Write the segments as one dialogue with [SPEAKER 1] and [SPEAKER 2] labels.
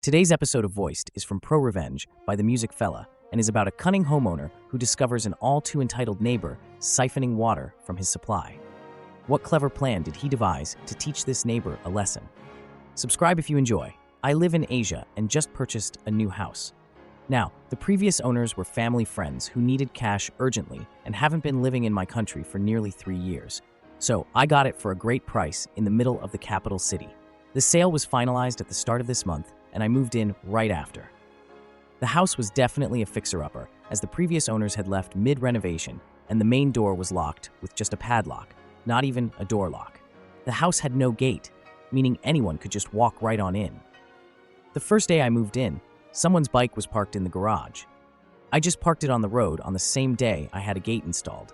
[SPEAKER 1] Today's episode of Voiced is from Pro Revenge by the Music Fella and is about a cunning homeowner who discovers an all-too-entitled neighbor siphoning water from his supply. What clever plan did he devise to teach this neighbor a lesson? Subscribe if you enjoy. I live in Asia and just purchased a new house. Now, the previous owners were family friends who needed cash urgently and haven't been living in my country for nearly 3 years. So I got it for a great price in the middle of the capital city. The sale was finalized at the start of this month, and I moved in right after. The house was definitely a fixer-upper, as the previous owners had left mid-renovation, and the main door was locked with just a padlock, not even a door lock. The house had no gate, meaning anyone could just walk right on in. The first day I moved in, someone's bike was parked in the garage. I just parked it on the road on the same day I had a gate installed.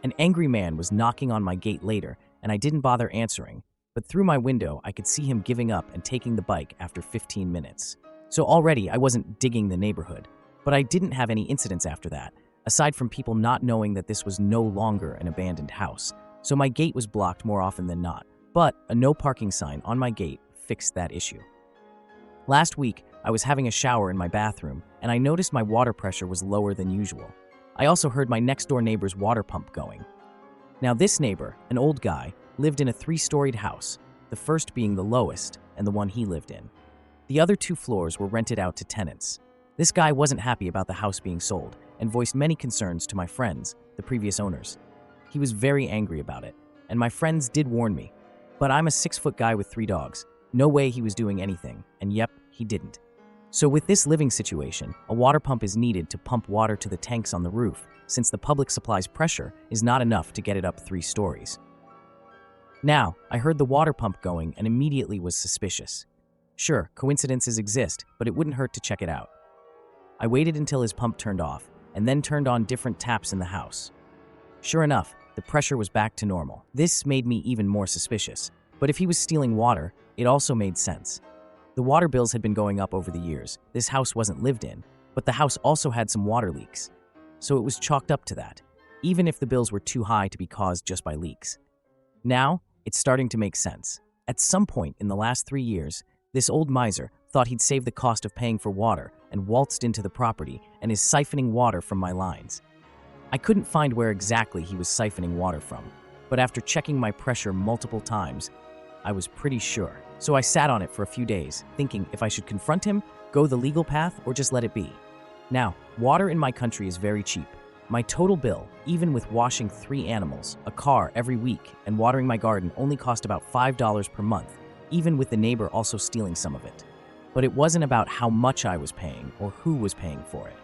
[SPEAKER 1] An angry man was knocking on my gate later, and I didn't bother answering, but through my window I could see him giving up and taking the bike after 15 minutes. So already I wasn't digging the neighborhood, but I didn't have any incidents after that, aside from people not knowing that this was no longer an abandoned house. So my gate was blocked more often than not, but a no parking sign on my gate fixed that issue. Last week, I was having a shower in my bathroom, and I noticed my water pressure was lower than usual. I also heard my next-door neighbor's water pump going. Now this neighbor, an old guy, lived in a 3-storied house, the first being the lowest and the one he lived in. The other 2 floors were rented out to tenants. This guy wasn't happy about the house being sold and voiced many concerns to my friends, the previous owners. He was very angry about it, and my friends did warn me. But I'm a 6-foot guy with 3 dogs. No way he was doing anything, and yep, he didn't. So with this living situation, a water pump is needed to pump water to the tanks on the roof, since the public supply's pressure is not enough to get it up 3 stories. Now, I heard the water pump going and immediately was suspicious. Sure, coincidences exist, but it wouldn't hurt to check it out. I waited until his pump turned off, and then turned on different taps in the house. Sure enough, the pressure was back to normal. This made me even more suspicious, but if he was stealing water, it also made sense. The water bills had been going up over the years. This house wasn't lived in, but the house also had some water leaks. So it was chalked up to that, even if the bills were too high to be caused just by leaks. Now, it's starting to make sense. At some point in the last 3 years, this old miser thought he'd save the cost of paying for water and waltzed into the property and is siphoning water from my lines. I couldn't find where exactly he was siphoning water from, but after checking my pressure multiple times, I was pretty sure. So I sat on it for a few days, thinking if I should confront him, go the legal path, or just let it be. Now, water in my country is very cheap. My total bill, even with washing 3 animals, a car every week, and watering my garden only cost about $5 per month, even with the neighbor also stealing some of it. But it wasn't about how much I was paying or who was paying for it.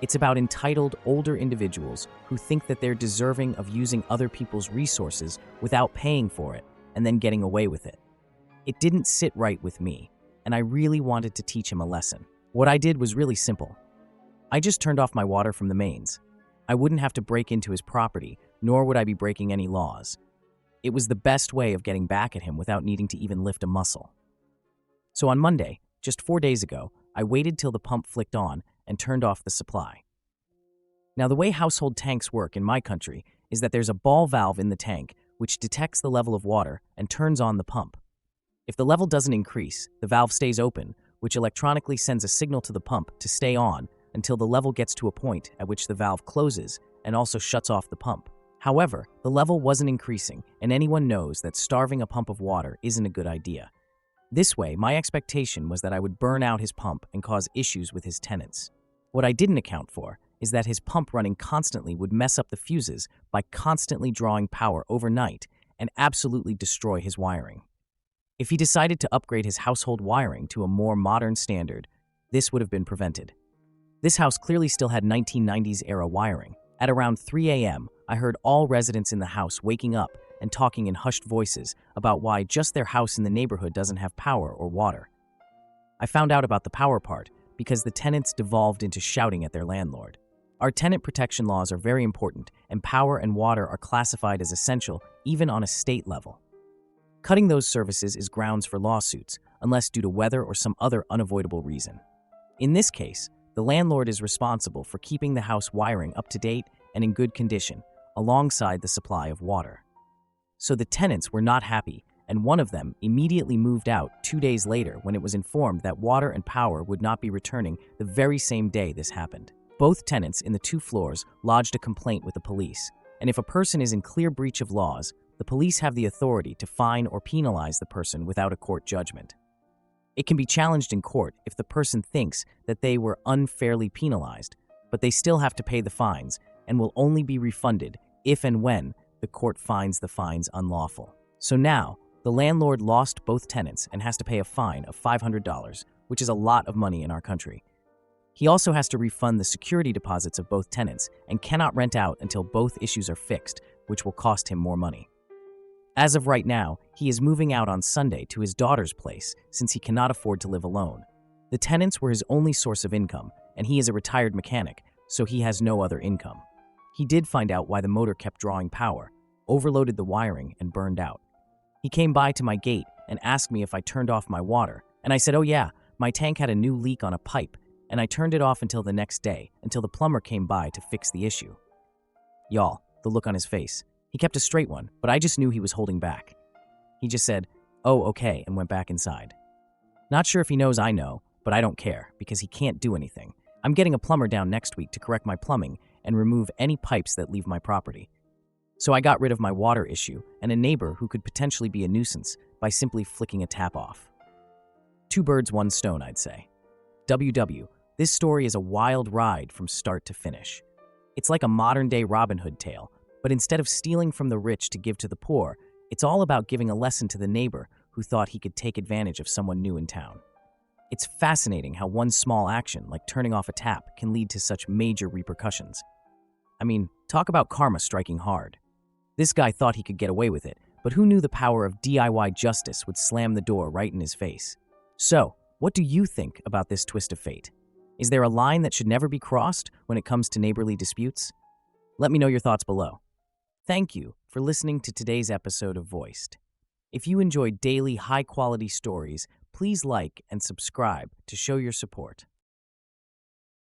[SPEAKER 1] It's about entitled older individuals who think that they're deserving of using other people's resources without paying for it and then getting away with it. It didn't sit right with me, and I really wanted to teach him a lesson. What I did was really simple. I just turned off my water from the mains. I wouldn't have to break into his property, nor would I be breaking any laws. It was the best way of getting back at him without needing to even lift a muscle. So on Monday, just 4 days ago, I waited till the pump flicked on and turned off the supply. Now, the way household tanks work in my country is that there's a ball valve in the tank which detects the level of water and turns on the pump. If the level doesn't increase, the valve stays open, which electronically sends a signal to the pump to stay on until the level gets to a point at which the valve closes and also shuts off the pump. However, the level wasn't increasing, and anyone knows that starving a pump of water isn't a good idea. This way, my expectation was that I would burn out his pump and cause issues with his tenants. What I didn't account for is that his pump running constantly would mess up the fuses by constantly drawing power overnight and absolutely destroy his wiring. If he decided to upgrade his household wiring to a more modern standard, this would have been prevented. This house clearly still had 1990s-era wiring. At around 3 a.m., I heard all residents in the house waking up and talking in hushed voices about why just their house in the neighborhood doesn't have power or water. I found out about the power part because the tenants devolved into shouting at their landlord. Our tenant protection laws are very important, and power and water are classified as essential even on a state level. Cutting those services is grounds for lawsuits, unless due to weather or some other unavoidable reason. In this case, the landlord is responsible for keeping the house wiring up to date and in good condition, alongside the supply of water. So the tenants were not happy and one of them immediately moved out 2 days later when it was informed that water and power would not be returning the very same day this happened. Both tenants in the 2 floors lodged a complaint with the police, and if a person is in clear breach of laws, the police have the authority to fine or penalize the person without a court judgment. It can be challenged in court if the person thinks that they were unfairly penalized, but they still have to pay the fines and will only be refunded if and when the court finds the fines unlawful. So now, the landlord lost both tenants and has to pay a fine of $500, which is a lot of money in our country. He also has to refund the security deposits of both tenants and cannot rent out until both issues are fixed, which will cost him more money. As of right now, he is moving out on Sunday to his daughter's place since he cannot afford to live alone. The tenants were his only source of income, and he is a retired mechanic, so he has no other income. He did find out why the motor kept drawing power, overloaded the wiring, and burned out. He came by to my gate and asked me if I turned off my water, and I said, oh yeah, my tank had a new leak on a pipe, and I turned it off until the next day, until the plumber came by to fix the issue. Y'all, the look on his face. He kept a straight one, but I just knew he was holding back. He just said, oh, okay, and went back inside. Not sure if he knows I know, but I don't care, because he can't do anything. I'm getting a plumber down next week to correct my plumbing and remove any pipes that leave my property. So I got rid of my water issue and a neighbor who could potentially be a nuisance by simply flicking a tap off. 2 birds, 1 stone, I'd say. WW, this story is a wild ride from start to finish. It's like a modern-day Robin Hood tale, but instead of stealing from the rich to give to the poor, it's all about giving a lesson to the neighbor who thought he could take advantage of someone new in town. It's fascinating how one small action, like turning off a tap, can lead to such major repercussions. I mean, talk about karma striking hard. This guy thought he could get away with it, but who knew the power of DIY justice would slam the door right in his face? So, what do you think about this twist of fate? Is there a line that should never be crossed when it comes to neighborly disputes? Let me know your thoughts below. Thank you for listening to today's episode of Voiced. If you enjoy daily, high-quality stories, please like and subscribe to show your support.